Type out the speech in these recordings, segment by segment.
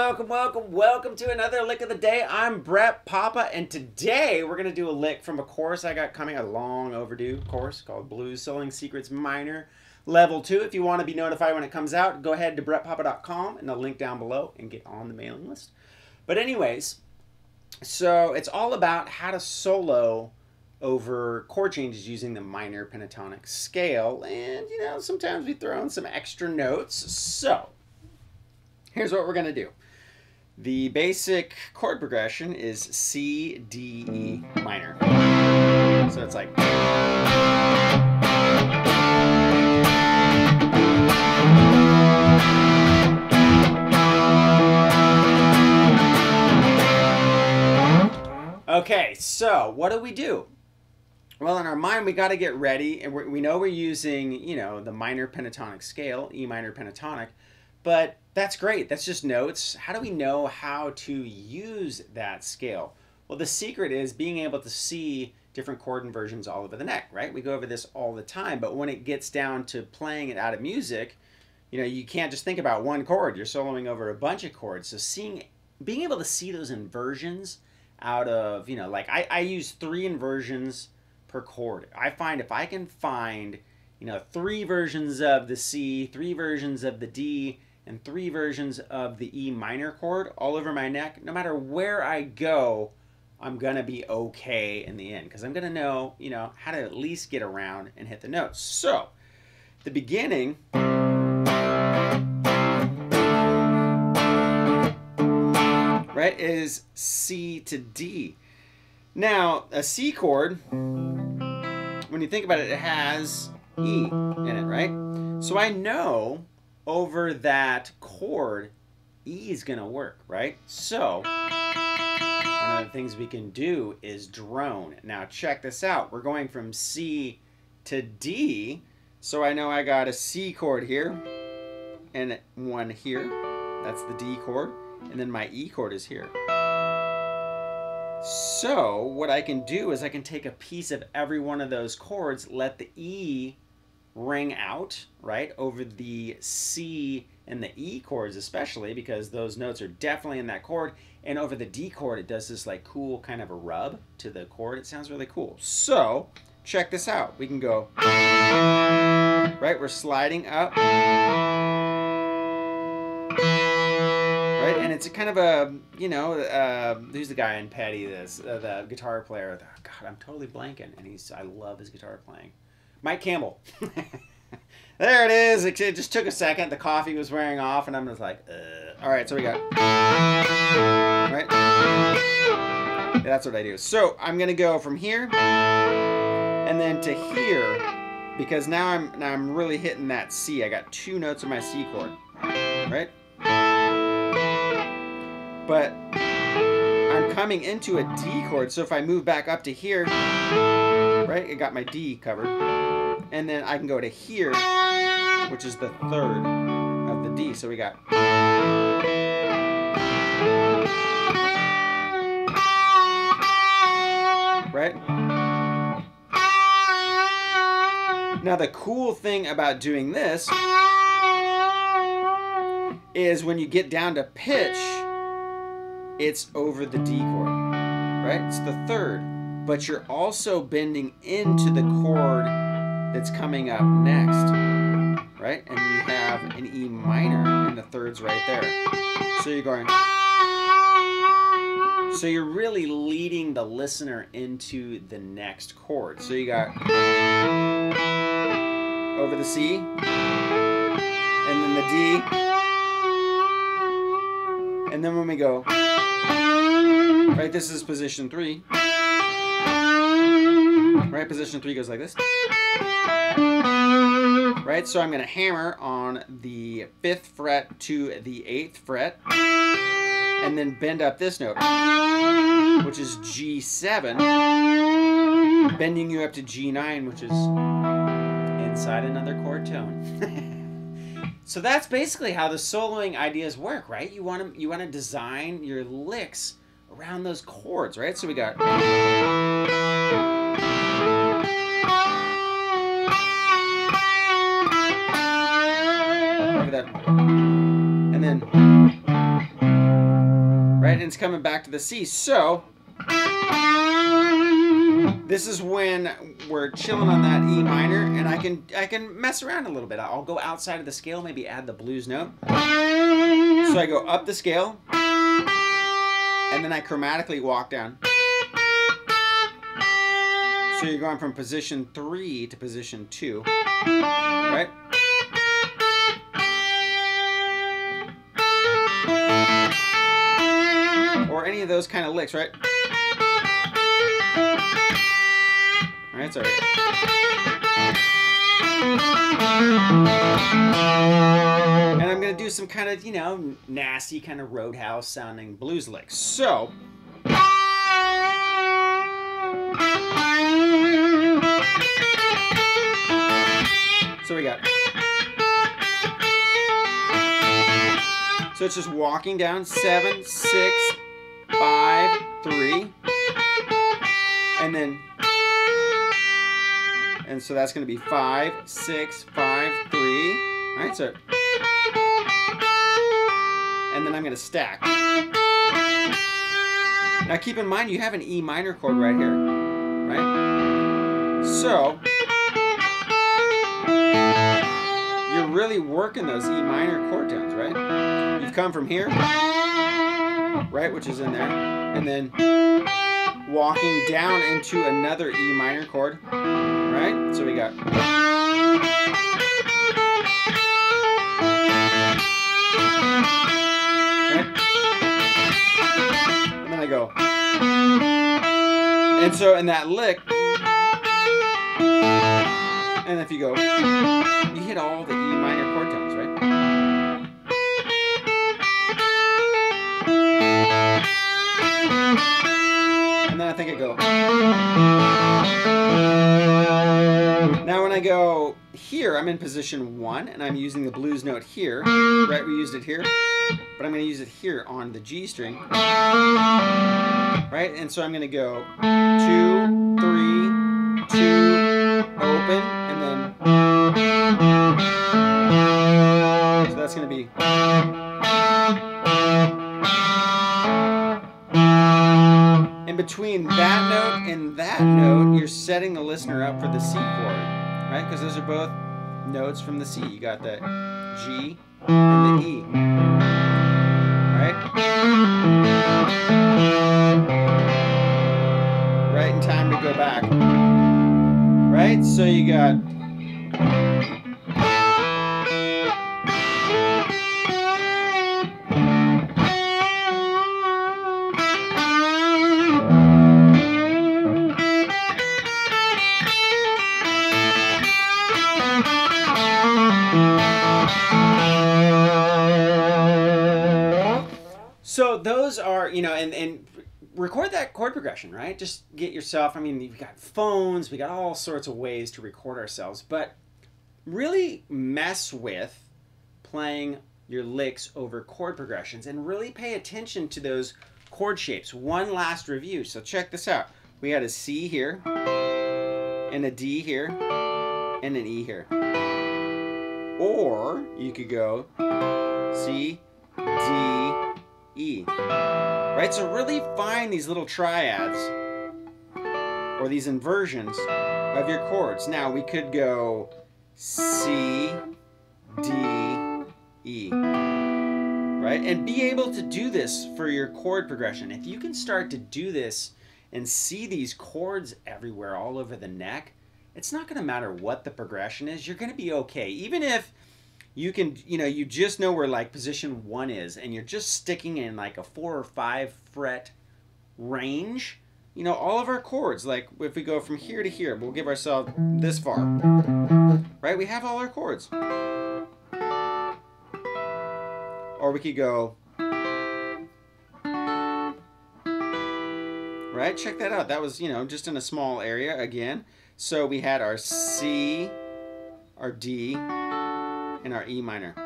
welcome to another lick of the day. I'm Brett Papa, and today we're going to do a lick from a course I got coming, a long overdue course called Blues Soloing Secrets Minor Level 2. If you want to be notified when it comes out, go ahead to brettpapa.com and the link down below and get on the mailing list. But anyways, so it's all about how to solo over chord changes using the minor pentatonic scale, and sometimes we throw in some extra notes. So here's what we're going to do. The basic chord progression is C, D, E minor. So it's like... Okay, so what do? Well, in our mind, we got to get ready, and we know we're using, the minor pentatonic scale, E minor pentatonic, but that's great. That's just notes. How do we know how to use that scale? Well, the secret is being able to see different chord inversions all over the neck, right? We go over this all the time, but when it gets down to playing it out of music, you can't just think about one chord. You're soloing over a bunch of chords. So being able to see those inversions out of, like I use 3 inversions per chord. I find if I can find, 3 versions of the C, 3 versions of the D, and 3 versions of the E minor chord all over my neck, no matter where I go, I'm gonna be okay in the end, because I'm gonna know, how to at least get around and hit the notes. So, the beginning, right, is C to D. Now, a C chord, when you think about it, it has E in it, right? So I know over that chord, E is going to work, right? So one of the things we can do is drone. Now check this out. We're going from C to D, so I know I got a C chord here and one here. That's the D chord. And then my E chord is here. So what I can do is I can take a piece of every one of those chords, let the E ring out, right, over the C and the E chords especially, because those notes are definitely in that chord, and over the D chord it does this like cool kind of a rub to the chord. It sounds really cool. So check this out. We can go, right, we're sliding up, right, and it's a kind of a, who's the guy in Petty, the guitar player, God, I'm totally blanking, and I love his guitar playing. Mike Campbell. There it is. It just took a second. The coffee was wearing off, and I'm just like, all right, so we got, right? Yeah, that's what I do. So I'm gonna go from here and then to here, because now I'm really hitting that C. I got 2 notes of my C chord, right? But I'm coming into a D chord, so if I move back up to here, right, I got my D covered, and then I can go to here, which is the 3rd of the D. So we got, right? Now the cool thing about doing this is when you get down to pitch, it's over the D chord, right? It's the 3rd, but you're also bending into the chord that's coming up next, right? And you have an E minor, and the 3rd's right there. So you're going, so you're really leading the listener into the next chord. So you got over the C, and then the D, and then when we go, right, this is position 3. Right, position 3 goes like this. Right, so I'm going to hammer on the 5th fret to the 8th fret, and then bend up this note, which is G7, bending you up to G9, which is inside another chord tone. So that's basically how the soloing ideas work, right? You want to design your licks around those chords, right? So we got, that, and then and it's coming back to the C. So this is when we're chilling on that E minor, and I can mess around a little bit. I'll go outside of the scale, maybe add the blues note. So I go up the scale, and then I chromatically walk down. So you're going from position 3 to position 2, right? Or any of those kind of licks, right? All right, sorry. And I'm going to do some kind of, you know, nasty kind of roadhouse sounding blues licks. So we got. So it's just walking down 7, 6, 5, 3, and then. And so that's going to be 5, 6, 5, 3. All right, so. And then I'm going to stack. Now keep in mind you have an E minor chord right here, right? So you're really working those E minor chord tones, right? You've come from here, right, which is in there, and then walking down into another E minor chord, right? So we got. Right? And then I go. And so in that lick, and if you go, you hit all the E minor chord tones, right? And then I think I go. Now when I go here, I'm in position 1, and I'm using the blues note here, right? We used it here, but I'm going to use it here on the G string, right? And so I'm going to go 2, 3, 2, open, and then, so that's going to be. In between that note and that note, you're setting the listener up for the C chord, right? Because those are both notes from the C. You got the G and the E, right? Right in time to go back, right? So you got. So those are, you know, and record that chord progression, right? Just get yourself, I mean, we've got phones, we got all sorts of ways to record ourselves, but really mess with playing your licks over chord progressions and really pay attention to those chord shapes. One last review, so check this out. We had a C here, and a D here, and an E here. Or you could go C, D, E, right? So really find these little triads or these inversions of your chords. Now we could go C, D, E, right? And be able to do this for your chord progression. If you can start to do this and see these chords everywhere all over the neck, it's not going to matter what the progression is. You're going to be okay. Even if you can, you know, you just know where like position 1 is and you're just sticking in like a 4 or 5 fret range, you know, all of our chords, like if we go from here to here, we'll give ourselves this far, right? We have all our chords. Or we could go, right? Check that out. That was, you know, just in a small area again. So we had our C, our D, and our E minor,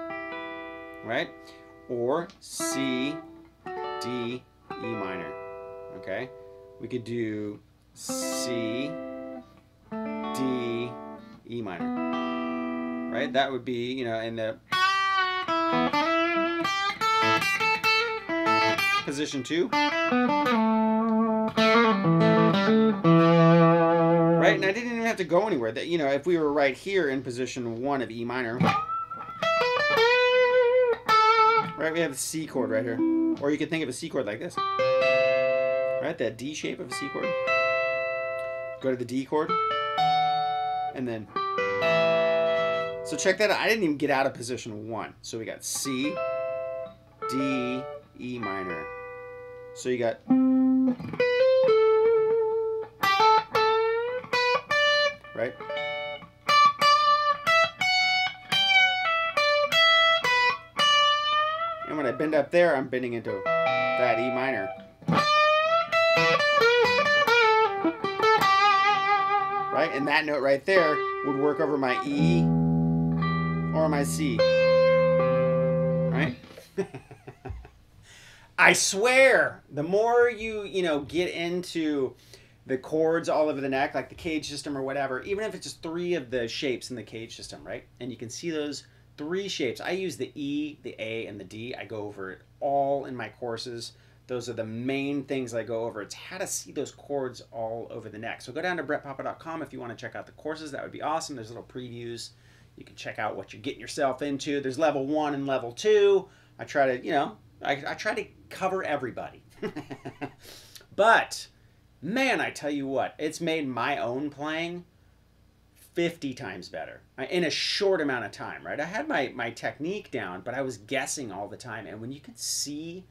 right? Or C, D, E minor, okay? We could do C, D, E minor, right? That would be, you know, in the. position 2. Right, and I didn't even have to go anywhere. That, you know, if we were right here in position 1 of E minor, right, we have the C chord right here. Or you could think of a C chord like this. Right, that D shape of a C chord. Go to the D chord. And then, so check that out. I didn't even get out of position 1. So we got C, D, E minor. So you got, right? And when I bend up there, I'm bending into that E minor. Right? And that note right there would work over my E or my C. Right? I swear, the more you know, get into the chords all over the neck, like the cage system or whatever, even if it's just 3 of the shapes in the cage system, right? And you can see those 3 shapes. I use the E, the A, and the D. I go over it all in my courses. Those are the main things I go over. It's how to see those chords all over the neck. So go down to brettpapa.com if you want to check out the courses. That would be awesome. There's little previews. You can check out what you're getting yourself into. There's level 1 and level 2. I try to, you know, I try to cover everybody. But, man, I tell you what, it's made my own playing 50 times better in a short amount of time, right? I had my technique down, but I was guessing all the time. And when you can see,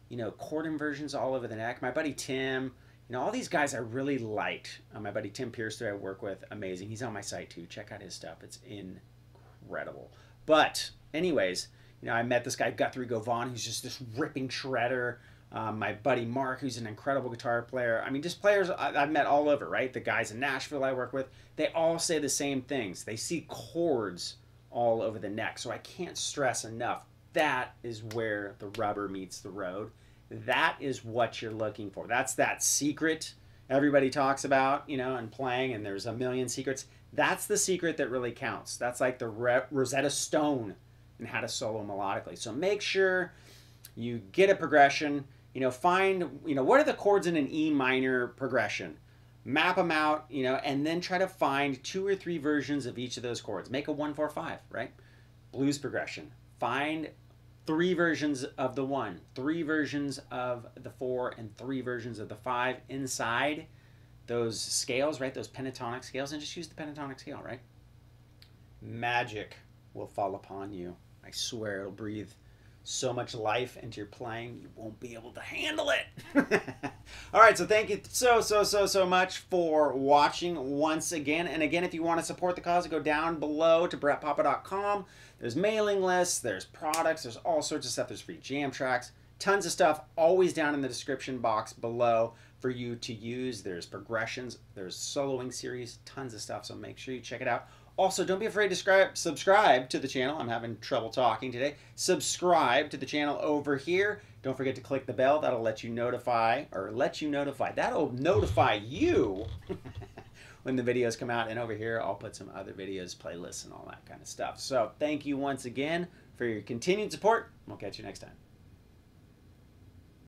you know, chord inversions all over the neck. My buddy Tim, you know, all these guys I really liked. My buddy Tim Pierce that I work with, amazing. He's on my site too. Check out his stuff. It's incredible. But anyways, you know, I met this guy Guthrie Govan, who's just this ripping shredder. My buddy Mark, who's an incredible guitar player. I mean, just players I've met all over, right? The guys in Nashville I work with, they all say the same things. They see chords all over the neck. So I can't stress enough. That is where the rubber meets the road. That is what you're looking for. That's that secret everybody talks about, you know, and playing, and there's a million secrets. That's the secret that really counts. That's like the Rosetta Stone in how to solo melodically. So make sure you get a progression, you know, find, you know, what are the chords in an E minor progression? Map them out, you know, and then try to find 2 or 3 versions of each of those chords. Make a 1-4-5, right? Blues progression. Find 3 versions of the 1, 3 versions of the 4, and 3 versions of the 5 inside those scales, right? Those pentatonic scales, and just use the pentatonic scale, right? Magic will fall upon you. I swear it'll breathe so much life into your playing, you won't be able to handle it. All right, so thank you so much for watching once again. And again, if you want to support the cause, go down below to brettpapa.com. There's mailing lists, there's products, there's all sorts of stuff. There's free jam tracks, tons of stuff, always down in the description box below for you to use. There's progressions, there's soloing series, tons of stuff, so make sure you check it out. Also, don't be afraid to subscribe to the channel. I'm having trouble talking today. Subscribe to the channel over here. Don't forget to click the bell. That'll let you notify, that'll notify you when the videos come out. And over here, I'll put some other videos, playlists, and all that kind of stuff. So thank you once again for your continued support. We'll catch you next time.